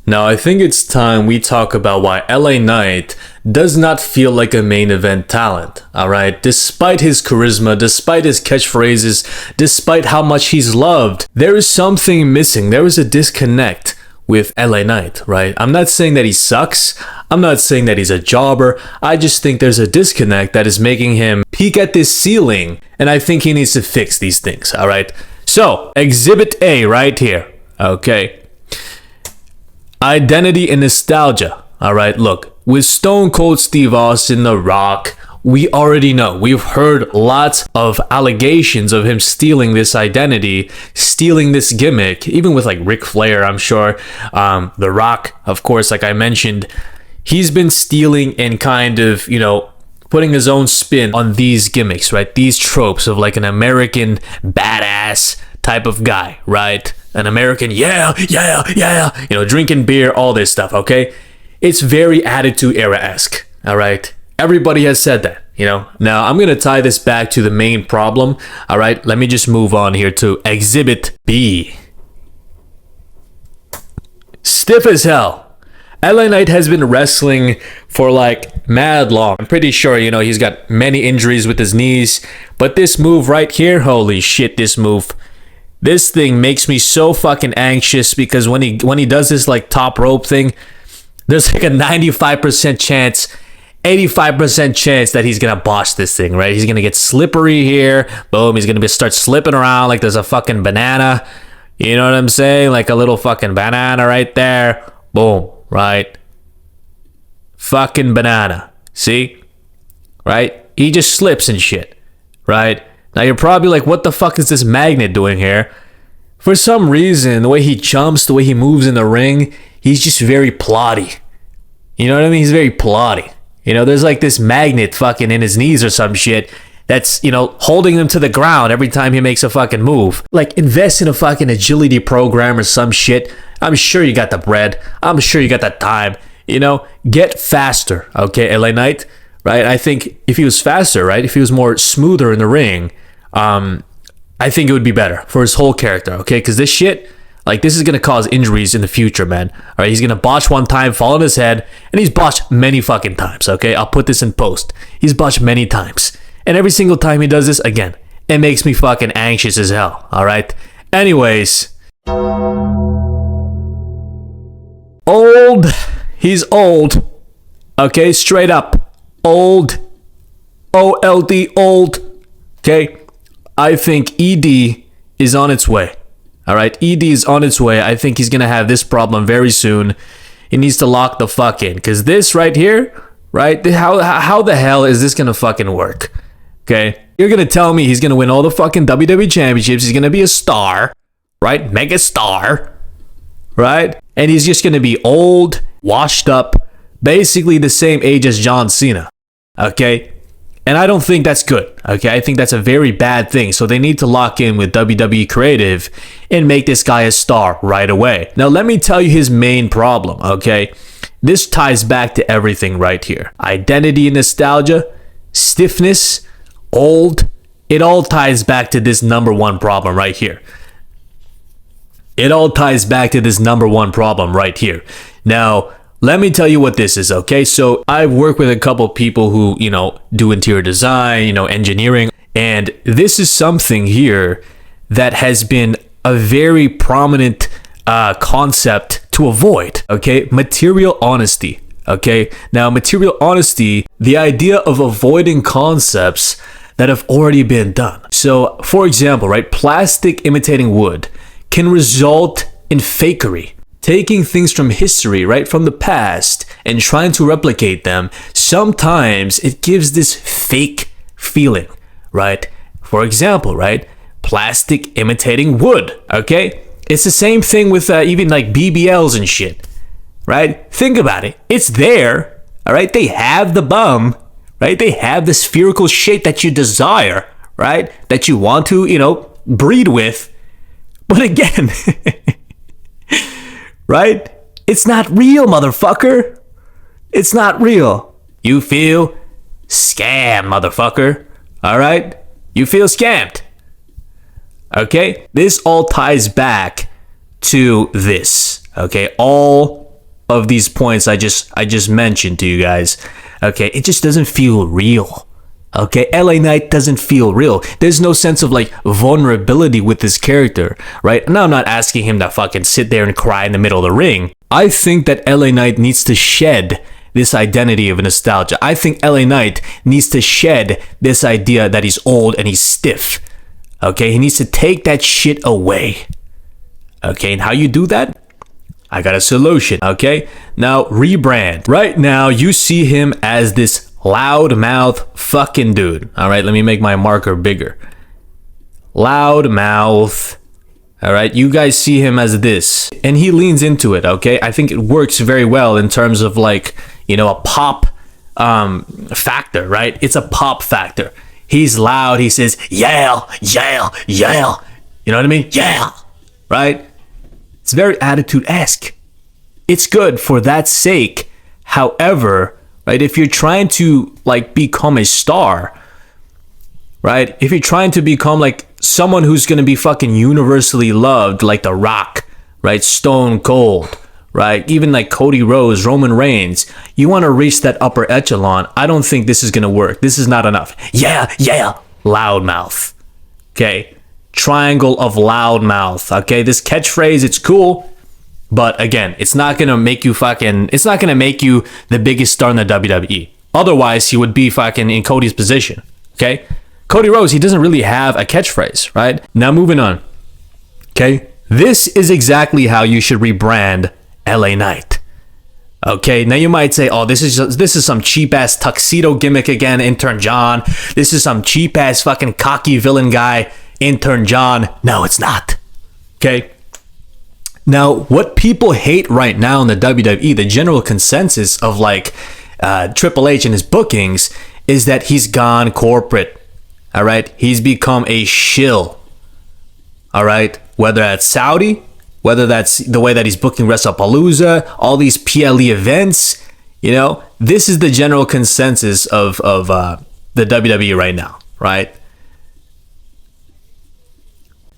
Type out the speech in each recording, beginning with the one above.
Now, I think it's time we talk about why LA Knight does not feel like a main event talent, alright? Despite his charisma, despite his catchphrases, despite how much he's loved, there is something missing. There is a disconnect with LA Knight, right? I'm not saying that he sucks. I'm not saying that he's a jobber. I just think there's a disconnect that is making him peak at this ceiling, and I think he needs to fix these things, alright? So, Exhibit A right here, okay? Identity and nostalgia. All right, look, with Stone Cold Steve Austin, The Rock, we already know. We've heard lots of allegations of him stealing this identity, stealing this gimmick, even with like Ric Flair, I'm sure. The Rock, of course, like I mentioned, he's been stealing and kind of, putting his own spin on these gimmicks, right? These tropes of like an American badass type of guy, right? An American, drinking beer, all this stuff, okay? It's very Attitude Era-esque, all right? Everybody has said that, Now, I'm going to tie this back to the main problem, all right? Let me just move on here to Exhibit B. Stiff as hell. LA Knight has been wrestling for like mad long. I'm pretty sure, he's got many injuries with his knees, but this move right here, holy shit, this move. This thing makes me so fucking anxious because when he does this like top rope thing, there's like a 95% chance, 85% chance that he's gonna botch this thing, right? He's gonna get slippery here. Boom, he's gonna start slipping around like there's a fucking banana. You know what I'm saying? Like a little fucking banana right there. Boom, right? Fucking banana. See? Right? He just slips and shit, right? Now you're probably like, what the fuck is this magnet doing here? For some reason, the way he jumps, the way he moves in the ring, he's just very plotty. You know what I mean? He's very plotty. There's like this magnet fucking in his knees or some shit that's, holding him to the ground every time he makes a fucking move. Like, invest in a fucking agility program or some shit. I'm sure you got the bread. I'm sure you got the time. Get faster, okay, LA Knight? Right? I think if he was faster, right? If he was more smoother in the ring, I think it would be better for his whole character, okay? Because this shit, like, this is going to cause injuries in the future, man. All right, he's going to botch one time, fall on his head, and he's botched many fucking times, okay? I'll put this in post. He's botched many times. And every single time he does this, again, it makes me fucking anxious as hell, all right? Anyways. Old. He's old. Okay, straight up. Old. O-L-D, old. Okay? I think ED is on its way. All right? ED is on its way. I think he's going to have this problem very soon. He needs to lock the fuck in. Because this right here, right? How the hell is this going to fucking work? Okay? You're going to tell me he's going to win all the fucking WWE championships. He's going to be a star. Right? Mega star. Right? And he's just going to be old, washed up, basically the same age as John Cena. Okay? And I don't think that's good, okay? I think that's a very bad thing. So they need to lock in with WWE Creative and make this guy a star right away. Now, let me tell you his main problem, okay? This ties back to everything right here. Identity and nostalgia, stiffness, old. It all ties back to this number one problem right here. It all ties back to this number one problem right here. Now, let me tell you what this is, okay? So I've worked with a couple people who, do interior design, engineering, and this is something here that has been a very prominent concept to avoid, okay? Material honesty, okay? Now, material honesty, the idea of avoiding concepts that have already been done. So, for example, right, plastic imitating wood can result in fakery. Taking things from history, right, from the past, and trying to replicate them, sometimes it gives this fake feeling, right? For example, right, plastic imitating wood, okay? It's the same thing with even like BBLs and shit, right? Think about it. It's there, all right? They have the bum, right? They have the spherical shape that you desire, right? That you want to, breed with. But again... right? It's not real, motherfucker. It's not real. You feel scammed, motherfucker. All right? You feel scammed. Okay? This all ties back to this. Okay? All of these points I just mentioned to you guys, okay, it just doesn't feel real. Okay, LA Knight doesn't feel real. There's no sense of like vulnerability with this character, right? Now I'm not asking him to fucking sit there and cry in the middle of the ring. I think that LA Knight needs to shed this identity of nostalgia. I think LA Knight needs to shed this idea that he's old and he's stiff. Okay, he needs to take that shit away. Okay, and how you do that? I got a solution, okay? Now, rebrand. Right now, you see him as this loudmouth fucking dude. All right, let me make my marker bigger. Loudmouth. All right, you guys see him as this. And he leans into it, okay? I think it works very well in terms of like, you know, a pop factor, right? It's a pop factor. He's loud. He says, yeah, yeah, yeah. You know what I mean? Yeah, right? It's very attitude-esque. It's good for that sake. However, right, if you're trying to like become a star, right? If you're trying to become like someone who's going to be fucking universally loved, like The Rock, right? Stone Cold, right? Even like Cody Rhodes, Roman Reigns, you want to reach that upper echelon. I don't think this is going to work. This is not enough. Yeah, yeah. Loudmouth. Okay. Triangle of loudmouth. Okay. This catchphrase, it's cool. But again, it's not going to make you it's not going to make you the biggest star in the WWE. Otherwise, he would be fucking in Cody's position. Okay. Cody Rhodes, he doesn't really have a catchphrase, right? Now moving on. Okay. This is exactly how you should rebrand LA Knight. Okay, now you might say, oh, this is some cheap ass tuxedo gimmick again, Intern John. This is some cheap ass fucking cocky villain guy, Intern John. No, it's not. Okay. Now, what people hate right now in the WWE, the general consensus of like Triple H and his bookings, is that he's gone corporate. All right, he's become a shill. All right, whether that's Saudi, whether that's the way that he's booking WrestlePalooza, all these PLE events, you know, this is the general consensus of the WWE right now, right?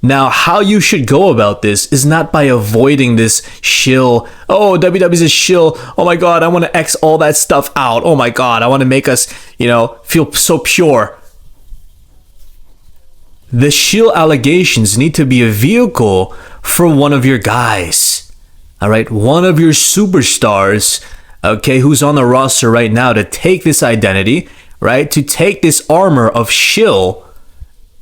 Now, how you should go about this is not by avoiding this shill. Oh, WWE's a shill. Oh my God, I want to X all that stuff out. Oh my God, I want to make us, you know, feel so pure. The shill allegations need to be a vehicle for one of your guys. All right, one of your superstars, okay, who's on the roster right now to take this identity, right, to take this armor of shill,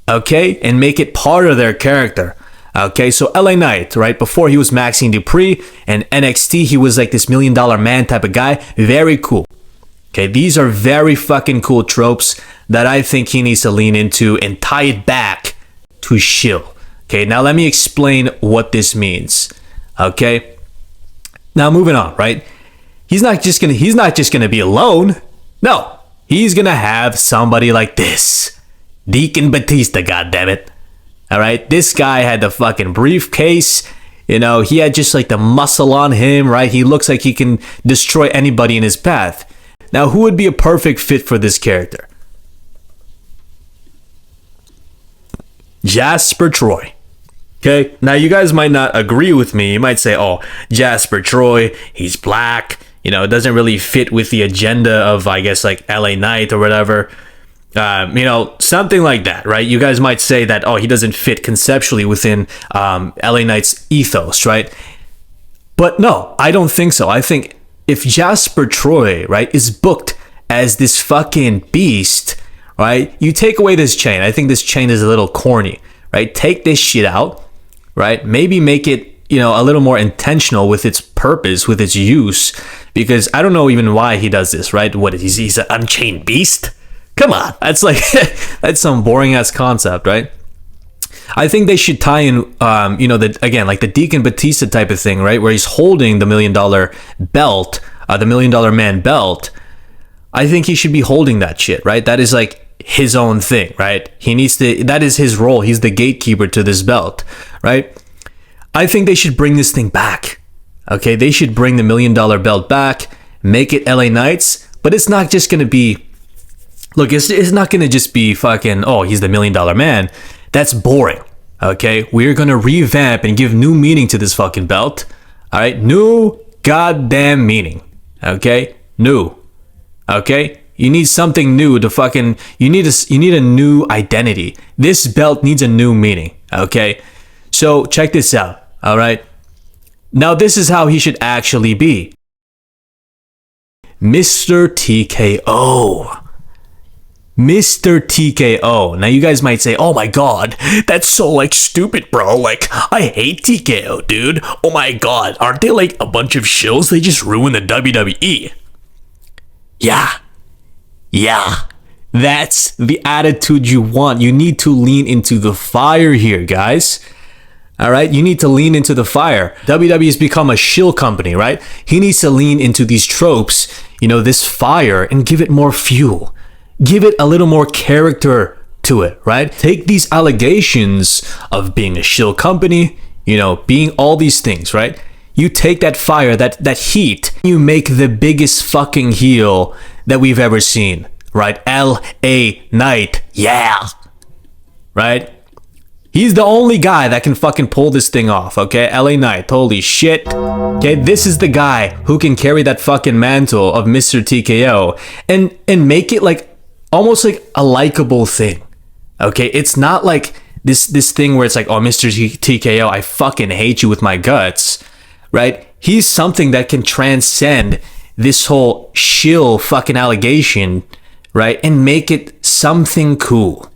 okay, and make it part of their character. Okay, so LA Knight, right, before he was Maxine Dupree and NXT, he was like this $1 million man type of guy. Very cool. Okay, these are very fucking cool tropes that I think he needs to lean into and tie it back to shill. Okay, now let me explain what this means. Okay, now moving on, right? He's not just gonna be alone. No, he's gonna have somebody like this, Deacon Batista. Goddammit! All right, this guy had the fucking briefcase. You know, he had just like the muscle on him, right? He looks like he can destroy anybody in his path. Now, who would be a perfect fit for this character? Jasper Troy. Okay, now you guys might not agree with me. You might say, oh, Jasper Troy, he's black. You know, it doesn't really fit with the agenda of, I guess, like LA Knight or whatever. You know, something like that, right? You guys might say that, oh, he doesn't fit conceptually within LA Knight's ethos, right? But no, I don't think so. I think if Jasper Troy, right, is booked as this fucking beast, right, you take away this chain. I think this chain is a little corny, right? Take this shit out, right? Maybe make it, you know, a little more intentional with its purpose, with its use, because I don't know even why he does this, right? What is he's an unchained beast? Come on, that's like that's some boring ass concept, right? I think they should tie in, you know, again, like the Deacon Batista type of thing, right, where he's holding the $1 million belt, the $1 million man belt. I think he should be holding that shit, right? That is like his own thing, right? He needs to. That is his role. He's the gatekeeper to this belt, right? I think they should bring this thing back. Okay, they should bring the $1 million belt back, make it LA Knight's, but it's not just gonna be. Look, it's not going to just be fucking, oh, he's the $1 million man. That's boring, okay? We're going to revamp and give new meaning to this fucking belt, all right? New goddamn meaning. Okay? New. Okay? You need something new to fucking... You need a new identity. This belt needs a new meaning. Okay? So, check this out. Alright? Now, this is how he should actually be. Mr. TKO. Mr. TKO. Now you guys might say, oh my god, that's so like stupid, bro. Like, I hate TKO, dude. Oh my god, aren't they like a bunch of shills? They just ruin the WWE. Yeah. That's the attitude you want. You need to lean into the fire here, guys. Alright, you need to lean into the fire. WWE has become a shill company, right? He needs to lean into these tropes, you know, this fire, and give it more fuel. Give it a little more character to it, right? Take these allegations of being a shill company, you know, being all these things, right? You take that fire, that heat, you make the biggest fucking heel that we've ever seen, right? LA Knight, yeah, right? He's the only guy that can fucking pull this thing off, okay? LA Knight, holy shit. Okay, this is the guy who can carry that fucking mantle of Mr. TKO and make it like almost like a likable thing. Okay, it's not like this thing where it's like, oh, Mr. TKO, I fucking hate you with my guts, right? He's something that can transcend this whole shill fucking allegation, right? And make it something cool.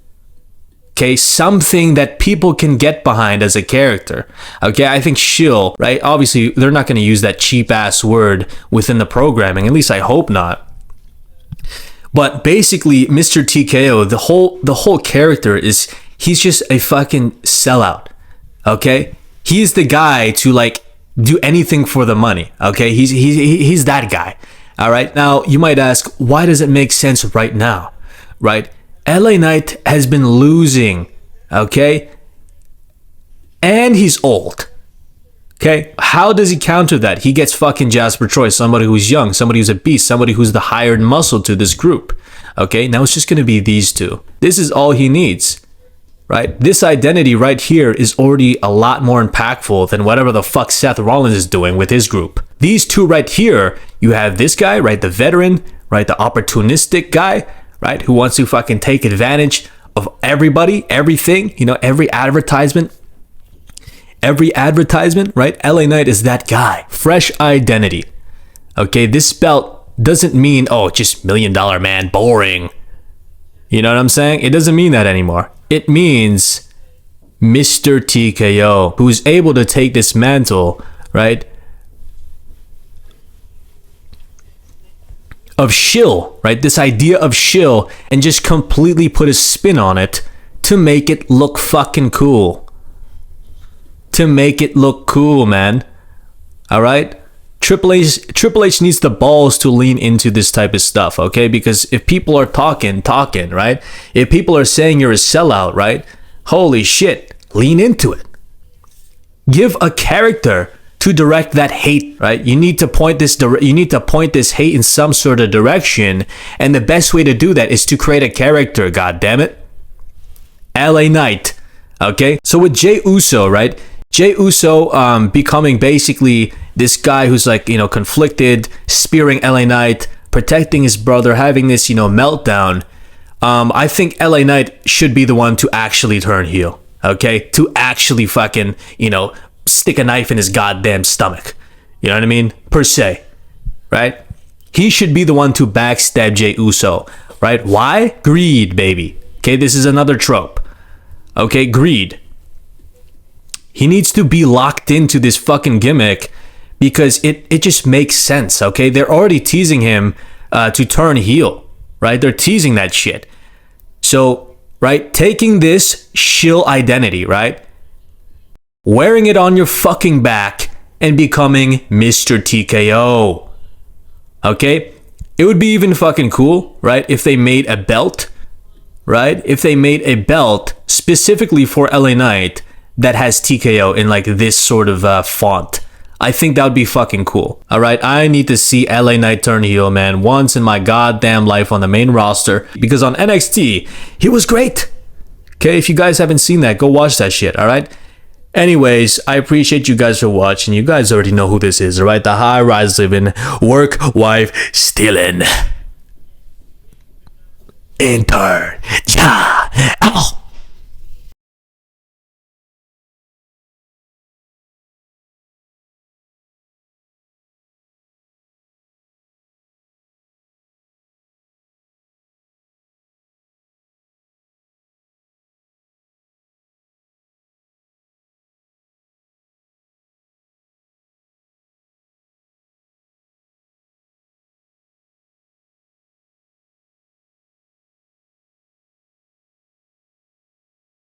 Okay, something that people can get behind as a character. Okay, I think shill, right? Obviously, they're not going to use that cheap ass word within the programming. At least I hope not. But basically, Mr. TKO, the whole character is he's just a fucking sellout. Okay, he's the guy to like do anything for the money. Okay, he's that guy. All right. Now you might ask, why does it make sense right now? Right. LA Knight has been losing, okay? And he's old, okay? How does he counter that? He gets fucking Jasper Troy, somebody who's young, somebody who's a beast, somebody who's the hired muscle to this group, okay? Now it's just gonna be these two. This is all he needs, right? This identity right here is already a lot more impactful than whatever the fuck Seth Rollins is doing with his group. These two right here, you have this guy, right? The veteran, right? The opportunistic guy, right? Who wants to fucking take advantage of everybody, everything, you know, every advertisement, right? LA Knight is that guy. Fresh identity. Okay, this belt doesn't mean, oh, just $1 Million Man, boring. You know what I'm saying? It doesn't mean that anymore. It means Mr. TKO, who's able to take this mantle, right? Of shill, right? This idea of shill, and just completely put a spin on it to make it look fucking cool. To make it look cool, man. All right? Triple H needs the balls to lean into this type of stuff, okay? Because if people are talking, right? If people are saying you're a sellout, right? Holy shit, lean into it. Give a character to direct that hate, right? You need to point this hate in some sort of direction, and the best way to do that is to create a character, god damn it. LA Knight, okay? So with Jey Uso, right? Jey Uso becoming basically this guy who's like, you know, conflicted, spearing LA Knight, protecting his brother, having this, you know, meltdown. I think LA Knight should be the one to actually turn heel, okay? To actually fucking, you know, stick a knife in his goddamn stomach. You know what I mean? Per se, right? He should be the one to backstab Jey Uso, right? Why? Greed, baby. Okay, this is another trope. Okay, greed. He needs to be locked into this fucking gimmick because it just makes sense, okay? They're already teasing him to turn heel, right? They're teasing that shit. So, right, taking this shill identity, right? Wearing it on your fucking back and becoming Mr. TKO. Okay? It would be even fucking cool, right? If they made a belt, right? If they made a belt specifically for LA Knight that has TKO in like this sort of font. I think that would be fucking cool. All right, I need to see LA Knight turn heel, man, once in my goddamn life on the main roster, because on NXT, he was great. Okay, if you guys haven't seen that, go watch that shit, all right? Anyways, I appreciate you guys for watching. You guys already know who this is, right? The high rise living, work wife stealing intern. Ja. Ow.